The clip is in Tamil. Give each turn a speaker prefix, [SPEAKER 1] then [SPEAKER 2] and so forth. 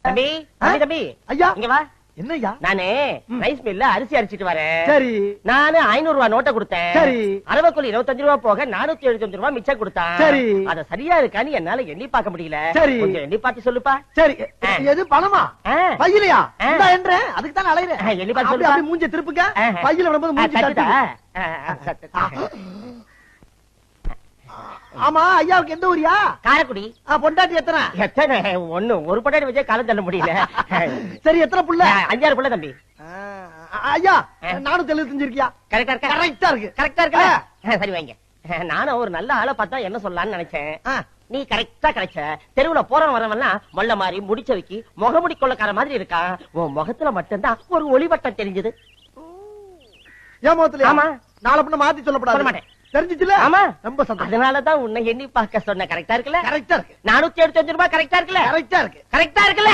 [SPEAKER 1] தம்பி தம்பி தம்பி
[SPEAKER 2] ஐயா
[SPEAKER 1] இங்க வா.
[SPEAKER 2] என்னய்யா?
[SPEAKER 1] நானு ரைஸ் மில்ல அரிசி அரிச்சிட்டு வரேன்.
[SPEAKER 2] சரி.
[SPEAKER 1] நானு 500 ரூபாய் நோட்டை கொடுத்தேன்.
[SPEAKER 2] சரி.
[SPEAKER 1] அரவக்குள்ள 25 ரூபாய் போக 475 ரூபாய் மிச்சம் கொடுத்தான்.
[SPEAKER 2] சரி.
[SPEAKER 1] அத சரியா இருக்கான்னு என்னால எண்ணி பார்க்க முடியல.
[SPEAKER 2] சரி.
[SPEAKER 1] கொஞ்சம் எண்ணி பார்த்து சொல்லுப்பா.
[SPEAKER 2] சரி. எது பணமா? பையிலையா? இந்த என்றேன். அதுக்கு தான் அலையறேன்.
[SPEAKER 1] எண்ணி பார்த்து
[SPEAKER 2] அப்படி
[SPEAKER 1] சொல்லுப்பா.
[SPEAKER 2] அப்படி மூஞ்சி திருப்புங்க. பையில வரும்போது மூஞ்சி
[SPEAKER 1] தட்டுதா?
[SPEAKER 2] தட்டுது. ஆமா ஐயாவுக்கு எந்த ஊரியா?
[SPEAKER 1] காரக்குடி.
[SPEAKER 2] பொண்டாட்டி எத்தனை?
[SPEAKER 1] எத்தனை? ஒண்ணு. ஒரு பொண்டாட்டி வச்சே காலம் தள்ள முடியல.
[SPEAKER 2] சரி எத்தனை புள்ள?
[SPEAKER 1] 5-6 புள்ள தம்பி.
[SPEAKER 2] ஐயா 475 இருக்கியா?
[SPEAKER 1] கரெக்டா இருக்கா?
[SPEAKER 2] கரெக்டா இருக்கு.
[SPEAKER 1] கரெக்டா இருக்கா? சரி வைங்க. நானும் ஒரு நல்ல ஆளை பார்த்தா என்ன சொல்லலாம்னு நினைச்சேன். நீ கரெக்டா கிடைச்ச. தெருவுல போறவன் வரவன்லாம் மொல்ல மாதிரி முடிச்ச வைக்கி முகமுடி கொள்ளக்கார மாதிரி இருக்கான். உன் முகத்துல மட்டும்தான் ஒரு ஒளிவட்டம் தெரிஞ்சது.
[SPEAKER 2] ஏன் முகத்துல?
[SPEAKER 1] ஆமா.
[SPEAKER 2] நாளை பின்ன மாத்தி சொல்லப்படாது.
[SPEAKER 1] சொல்ல மாட்டேன்.
[SPEAKER 2] தெரிஞ்சிச்சுல?
[SPEAKER 1] ஆமா.
[SPEAKER 2] ரொம்ப சந்தோஷம்.
[SPEAKER 1] அதனாலதான் உன்னை எண்ணி பார்க்க சொன்ன. கரெக்டா இருக்குல்ல?
[SPEAKER 2] கரெக்டா இருக்கு.
[SPEAKER 1] 475 ரூபாய் கரெக்டா இருக்குல்ல?
[SPEAKER 2] கரெக்டா இருக்கு.
[SPEAKER 1] கரெக்டா இருக்குல்ல?